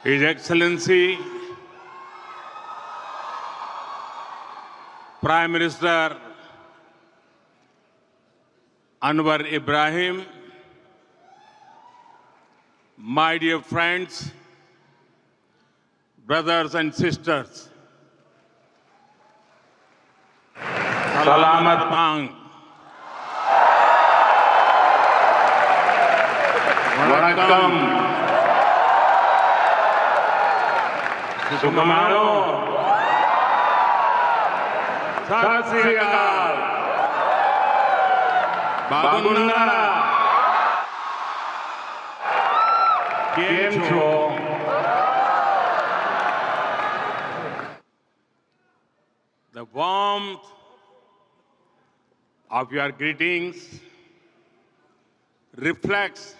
His Excellency Prime Minister Anwar Ibrahim, my dear friends, brothers and sisters, Salamat Pang. Vanakkam. Sukamaro. Sat Sri Akal. Bagunnara. Kem cho? The warmth of your greetings reflects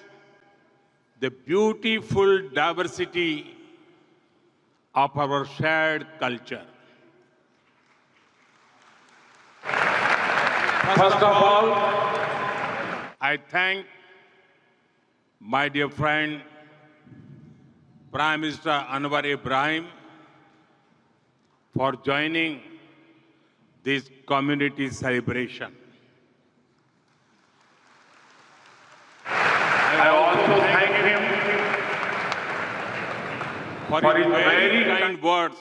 the beautiful diversity of our shared culture. First of all, I thank my dear friend Prime Minister Anwar Ibrahim for joining this community celebration. I also thank him for his very kind words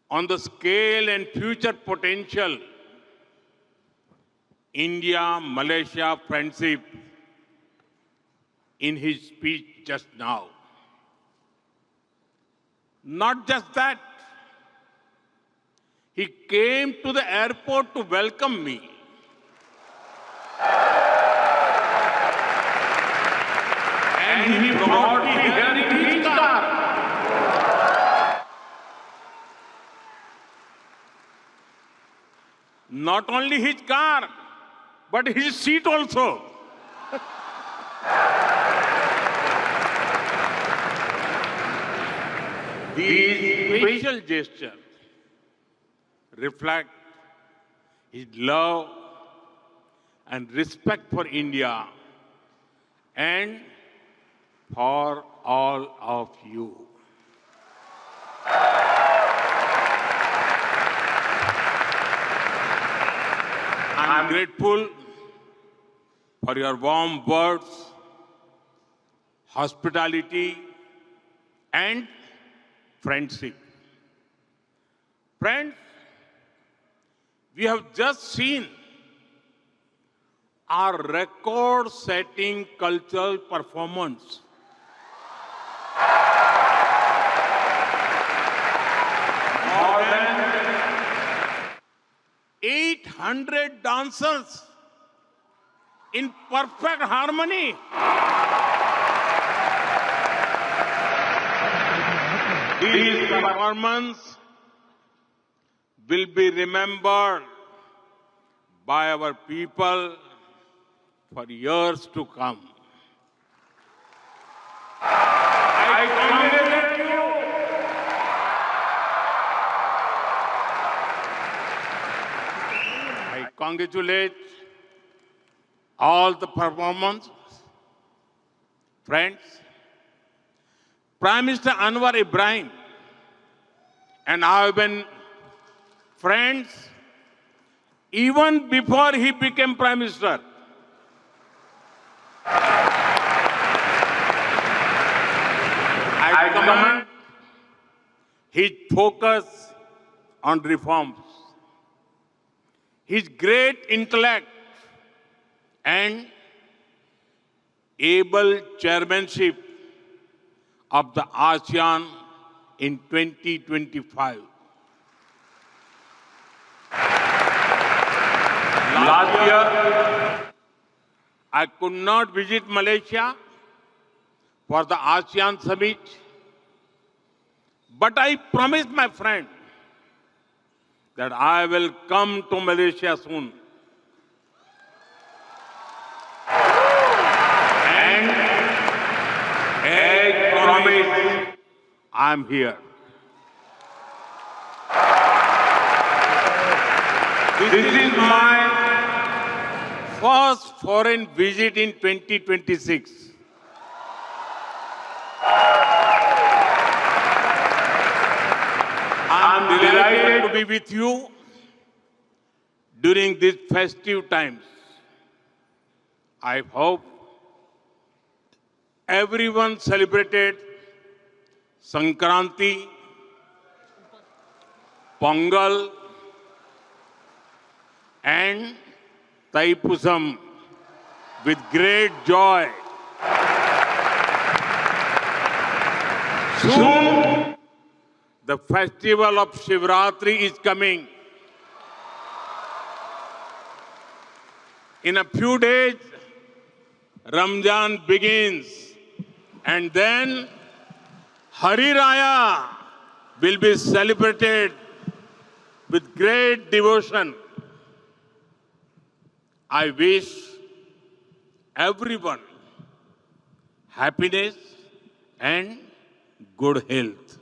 on the scale and future potential India-Malaysia friendship in his speech just now. Not just that, he came to the airport to welcome me. And he brought me here in his car. Not only his car, but his seat also. These special gestures reflect his love and respect for India and for all of you. I am grateful for your warm words, hospitality, and friendship. Friends, we have just seen our record-setting cultural performance. More than 800 dancers in perfect harmony. This performance will be remembered by our people for years to come. I congratulate you. I congratulate all the performers. Friends, Prime Minister Anwar Ibrahim and I have been friends even before he became Prime Minister. I commend his focus on reforms, his great intellect and able chairmanship of the ASEAN in 2025. Last year, I could not visit Malaysia for the ASEAN summit, but I promised my friend that I will come to Malaysia soon. And as promised, I am here. This is my first foreign visit in 2026. am delighted to be with you during these festive times. I hope everyone celebrated Sankranti, Pongal, and Thaipusam with great joy. Soon, the festival of Shivratri is coming. In a few days, Ramzan begins, and then Hari Raya will be celebrated with great devotion. I wish everyone happiness and good health.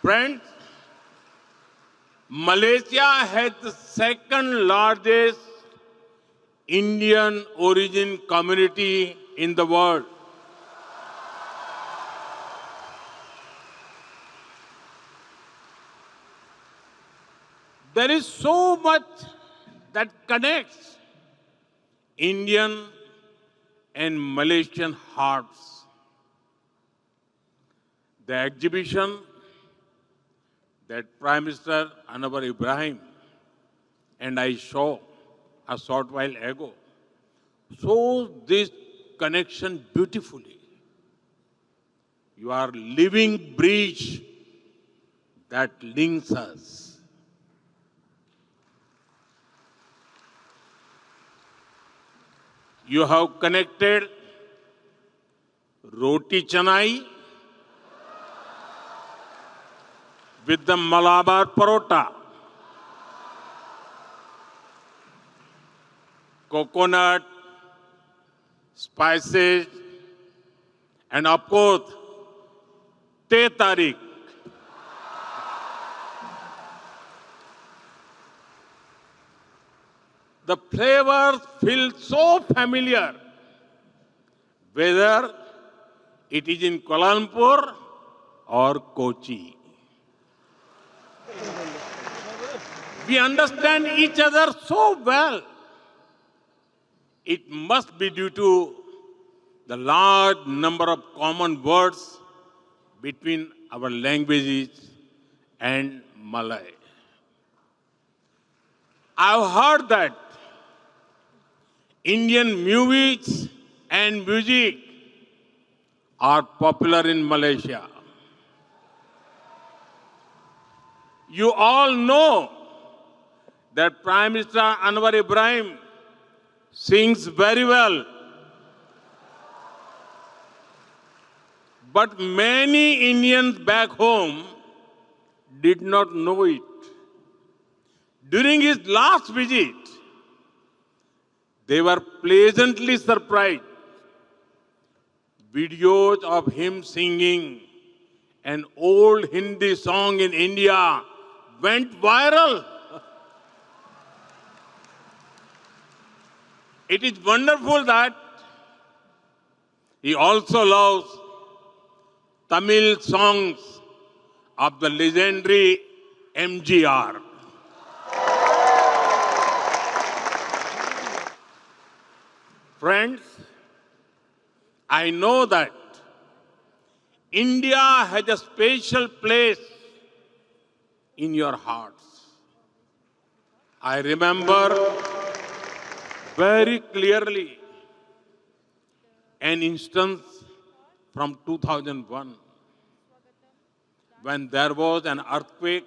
Friends, Malaysia has the second largest Indian origin community in the world. There is so much that connects Indian and Malaysian hearts. The exhibition that Prime Minister Anwar Ibrahim and I saw a short while ago shows this connection beautifully. You are living bridge that links us. You have connected roti canai with the Malabar parota, coconut, spices, and of course, teh tarik. The flavors feel so familiar, whether it is in Kuala Lumpur or Kochi. We understand each other so well. It must be due to the large number of common words between our languages and Malay. I've heard that Indian movies and music are popular in Malaysia. You all know that Prime Minister Anwar Ibrahim sings very well. But many Indians back home did not know it. During his last visit, they were pleasantly surprised. Videos of him singing an old Hindi song in India went viral. It is wonderful that he also loves Tamil songs of the legendary MGR. Friends, I know that India has a special place in your hearts. I remember very clearly an instance from 2001 when there was an earthquake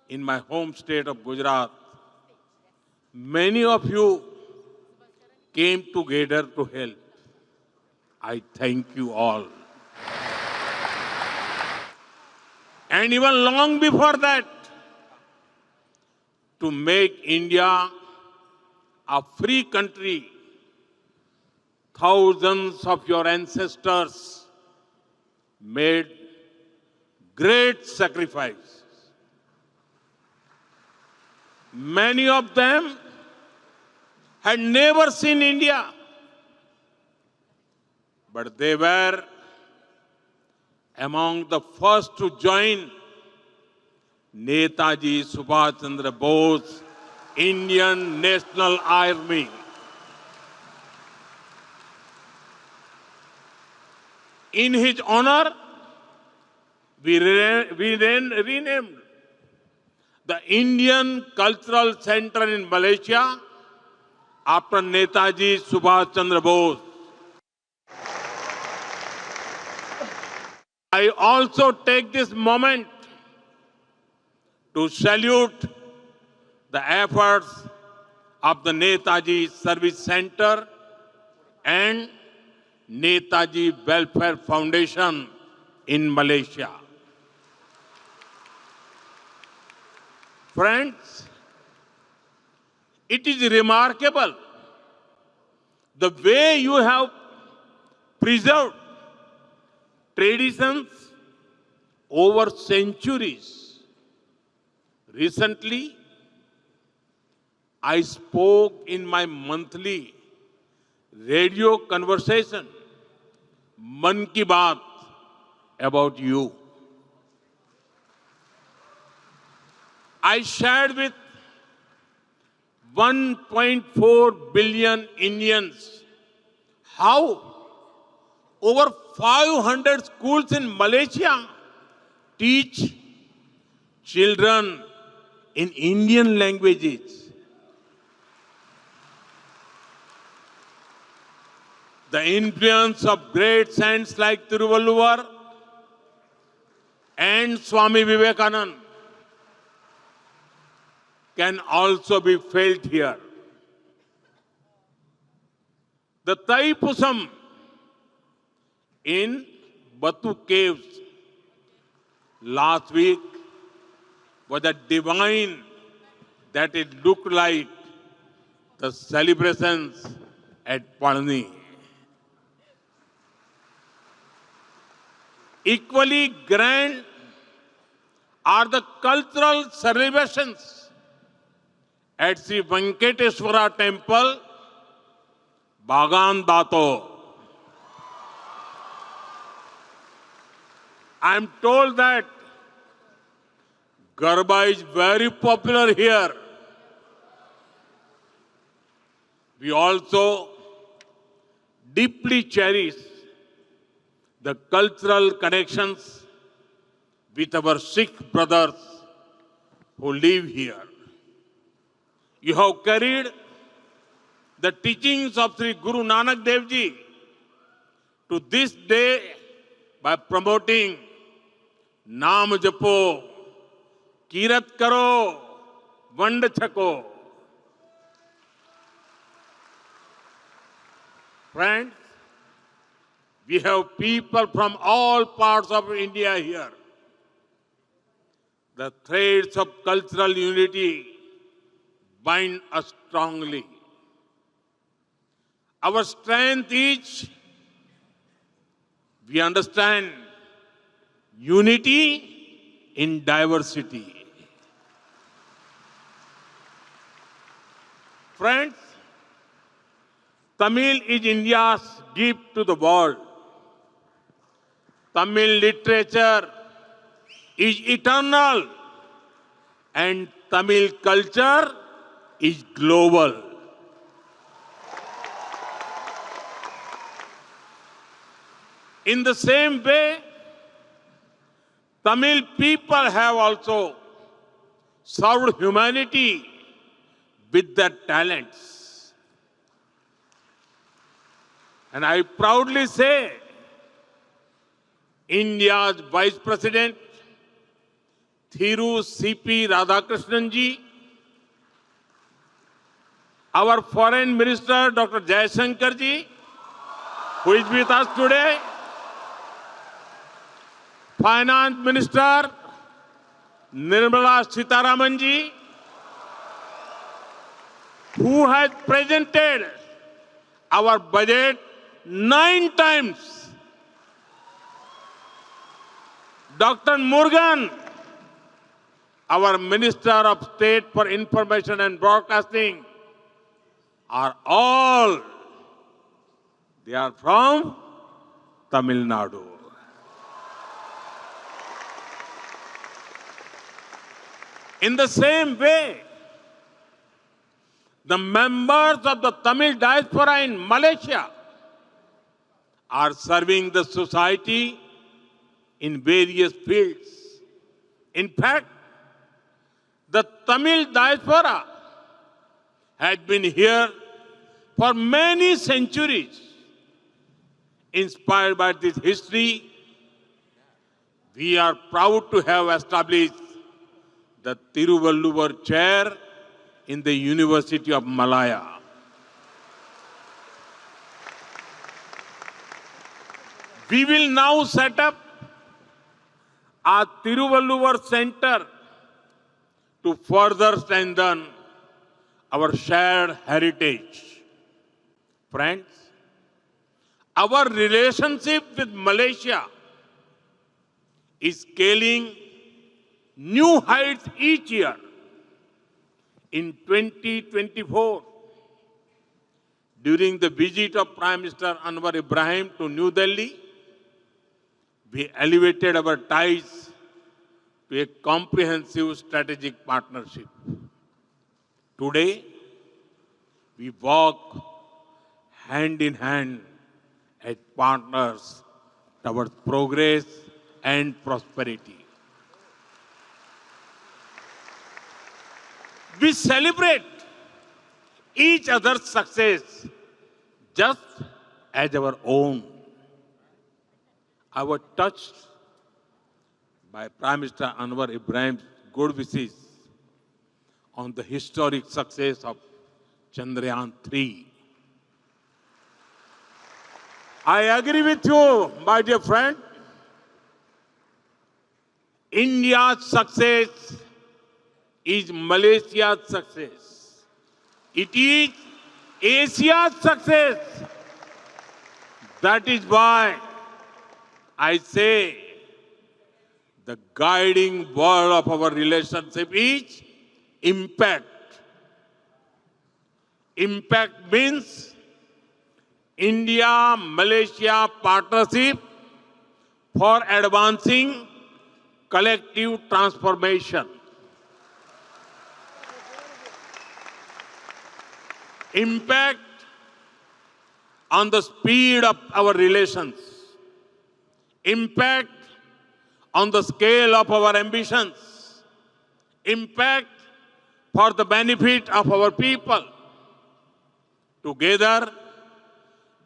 in my home state of Gujarat. Many of you came together to help. I thank you all. And even long before that, to make India a free country, thousands of your ancestors made great sacrifices. Many of them had never seen India, but they were among the first to join Netaji Subhash Chandra Bose, Indian National Army. In his honor, we renamed the Indian Cultural Center in Malaysia after Netaji Subhash Chandra Bose. I also take this moment to salute the efforts of the Netaji Service Center and Netaji Welfare Foundation in Malaysia. Friends, it is remarkable the way you have preserved traditions over centuries. Recently, I spoke in my monthly radio conversation, Man Ki Baat, about you. I shared with 1.4 billion Indians how over 500 schools in Malaysia teach children in Indian languages. The influence of great saints like Tiruvalluvar and Swami Vivekananda can also be felt here. The Taipusam in Batu Caves last week was a divine that it looked like the celebrations at Palani. Equally grand are the cultural celebrations at Sri Venkateswara Temple, Bagan Dato. I am told that Garba is very popular here. We also deeply cherish the cultural connections with our Sikh brothers who live here. You have carried the teachings of Sri Guru Nanak Dev Ji to this day by promoting Naam Japo, Kirat Karo, Vand Chako. Friends, we have people from all parts of India here. The threads of cultural unity bind us strongly. Our strength is we understand unity in diversity. Friends, Tamil is India's gift to the world. Tamil literature is eternal and Tamil culture is global. In the same way, Tamil people have also served humanity with their talents. And I proudly say, India's Vice President, Thiru C.P. Radhakrishnan ji, our Foreign Minister, Dr. Jaishankar ji, who is with us today, Finance Minister, Nirmala Sitharaman ji, who has presented our budget 9 times. Dr. Murugan, our Minister of State for Information and Broadcasting, are all, they are from Tamil Nadu. In the same way, the members of the Tamil diaspora in Malaysia are serving the society in various fields. In fact, the Tamil diaspora has been here for many centuries. Inspired by this history, we are proud to have established the Tiruvalluvar Chair in the University of Malaya. We will now set up a Tiruvalluvar Center to further strengthen our shared heritage. Friends, our relationship with Malaysia is scaling new heights each year. In 2024, during the visit of Prime Minister Anwar Ibrahim to New Delhi, we elevated our ties to a comprehensive strategic partnership. Today, we walk hand in hand as partners towards progress and prosperity. We celebrate each other's success just as our own. I was touched by Prime Minister Anwar Ibrahim's good wishes on the historic success of Chandrayaan 3. I agree with you, my dear friend. India's success is Malaysia's success. It is Asia's success. That is why I say the guiding word of our relationship is impact. Impact means India-Malaysia partnership for advancing collective transformation. Impact on the speed of our relations. Impact on the scale of our ambitions. Impact for the benefit of our people. Together,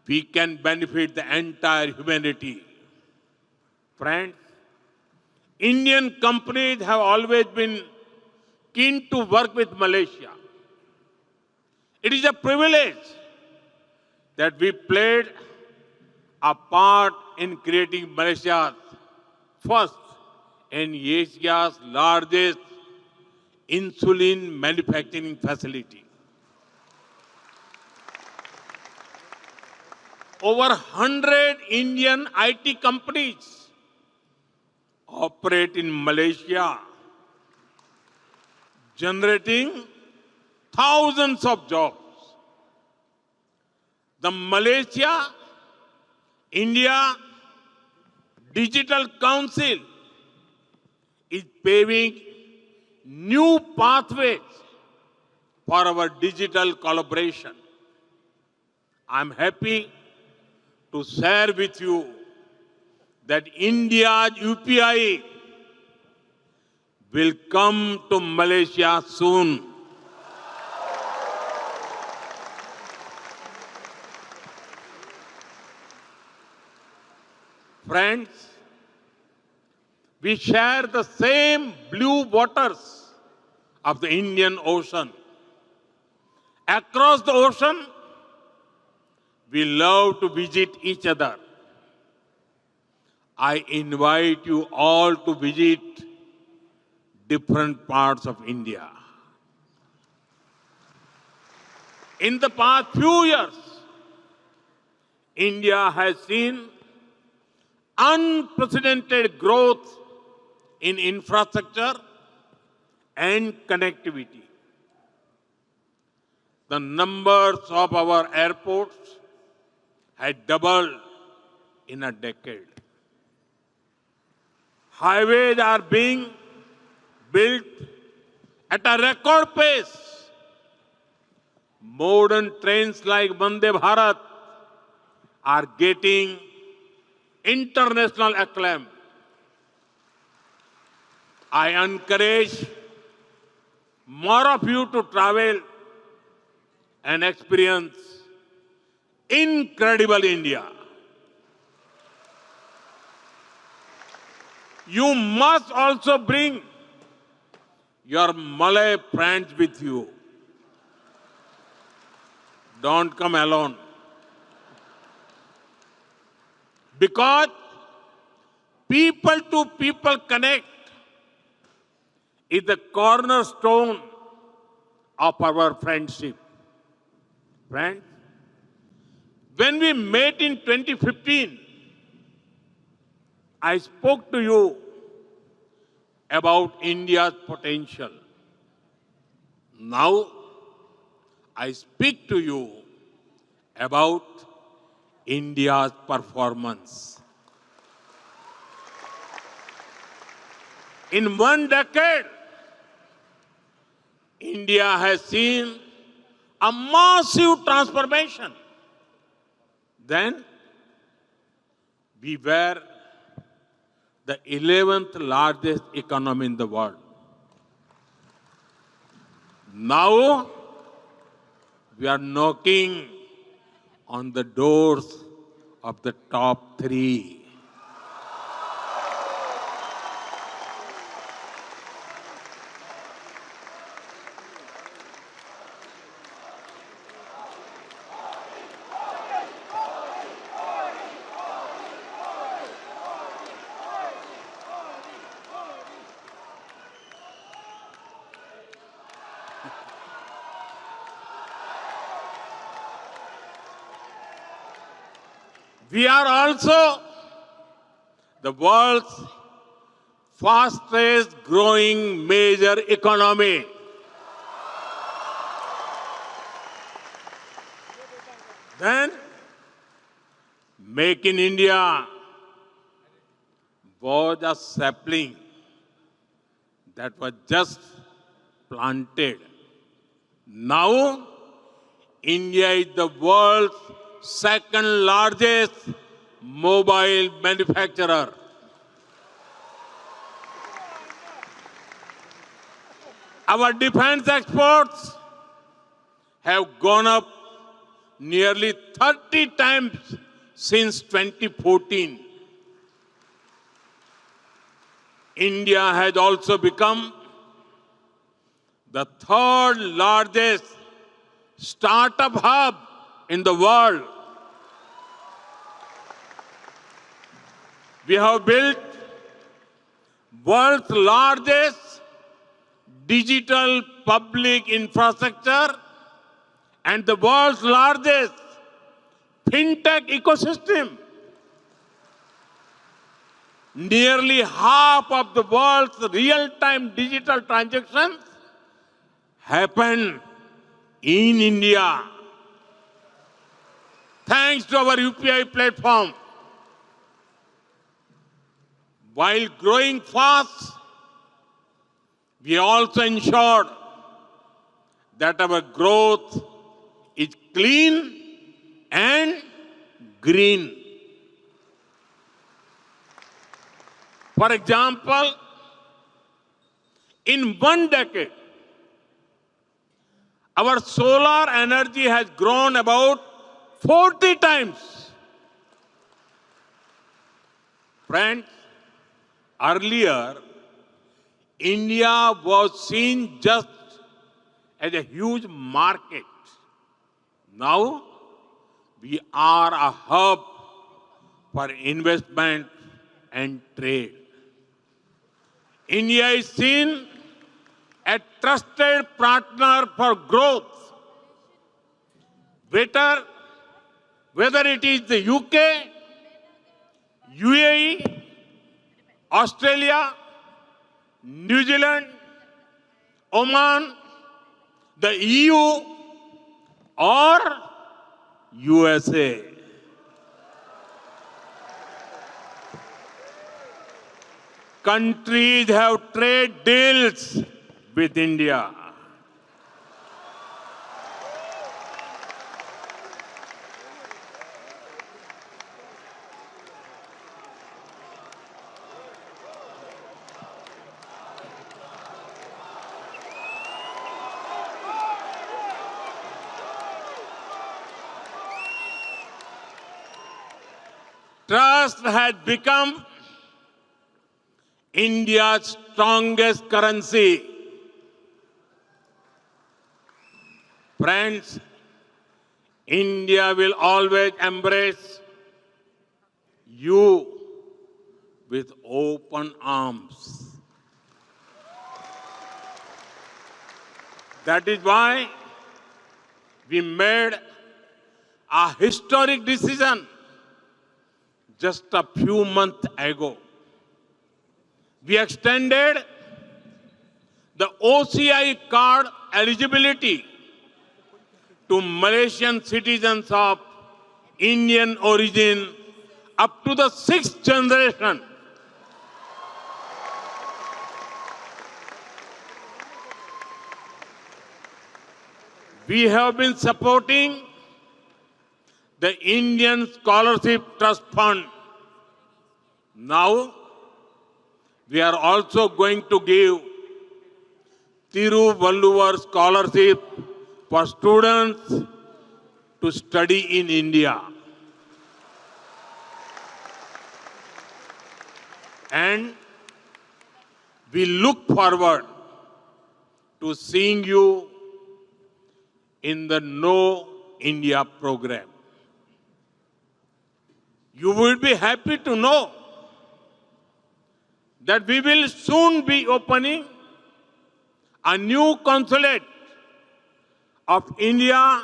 we can benefit the entire humanity. Friends, Indian companies have always been keen to work with Malaysia. It is a privilege that we played a part in creating Malaysia's first and Asia's largest insulin manufacturing facility. Over 100 Indian IT companies operate in Malaysia, generating thousands of jobs. The Malaysia-India Digital Council is paving new pathways for our digital collaboration. I'm happy to share with you that India's UPI will come to Malaysia soon. Friends, we share the same blue waters of the Indian Ocean. Across the ocean, we love to visit each other. I invite you all to visit different parts of India. In the past few years, India has seen unprecedented growth in infrastructure and connectivity. The numbers of our airports had doubled in a decade. Highways are being built at a record pace. Modern trains like Vande Bharat are getting international acclaim. I encourage more of you to travel and experience incredible India. You must also bring your Malay friends with you. Don't come alone. Because people to people connect is the cornerstone of our friendship. Friends, when we met in 2015, I spoke to you about India's potential. Now, I speak to you about India's performance. In one decade, India has seen a massive transformation. Then, we were the 11th largest economy in the world. Now, we are knocking on the doors of the top 3. We are also the world's fastest growing major economy. Then, Make in India was a sapling that was just planted. Now, India is the world's second largest mobile manufacturer. Our defense exports have gone up nearly 30 times since 2014. India has also become the third largest startup hub in the world. We have built world's largest digital public infrastructure and the world's largest fintech ecosystem. Nearly half of the world's real-time digital transactions happen in India, thanks to our UPI platform. While growing fast, we also ensured that our growth is clean and green. For example, in one decade, our solar energy has grown about 40 times. Friends, earlier, India was seen just as a huge market. Now, we are a hub for investment and trade. India is seen as a trusted partner for growth. Whether it is the UK, UAE, Australia, New Zealand, Oman, the EU, or USA. Countries have trade deals with India. Trust has become India's strongest currency. Friends, India will always embrace you with open arms. That is why we made a historic decision just a few months ago. We extended the OCI card eligibility to Malaysian citizens of Indian origin up to the 6th generation. We have been supporting the Indian Scholarship Trust Fund. Now, we are also going to give Thiruvalluvar Scholarship for students to study in India. And we look forward to seeing you in the Know India program. You will be happy to know that we will soon be opening a new consulate of India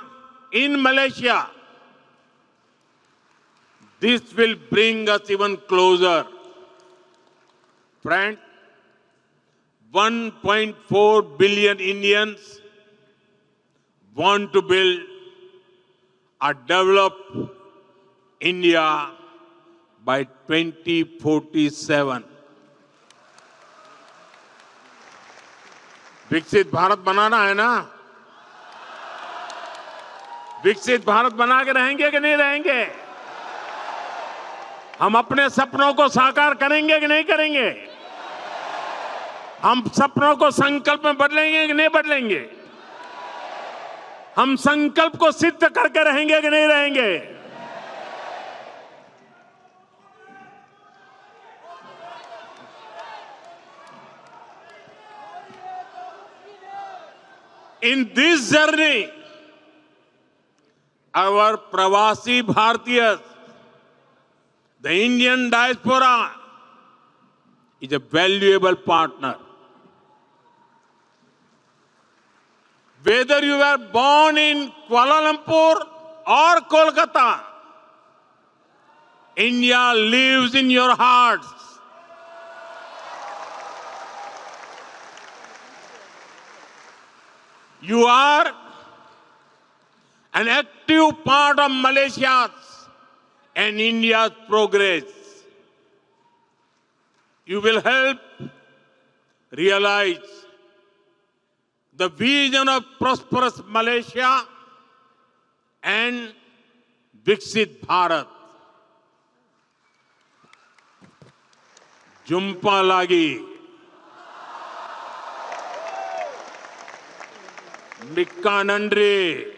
in Malaysia. This will bring us even closer. Friends, 1.4 billion Indians want to build a developed India by 2047. विकसित भारत बनाना है ना? विकसित भारत बना के रहेंगे कि नहीं रहेंगे? हम अपने सपनों को साकार करेंगे कि नहीं करेंगे? हम सपनों को संकल्प में बदलेंगे कि नहीं बदलेंगे? हम संकल्प को सिद्ध करके रहेंगे कि नहीं रहेंगे? In this journey, our Pravasi Bhartiyas, the Indian diaspora, is a valuable partner. Whether you were born in Kuala Lumpur or Kolkata, India lives in your hearts. You are an active part of Malaysia's and India's progress. You will help realize the vision of prosperous Malaysia and Viksit Bharat. Jumpa lagi. Mikka Nandri.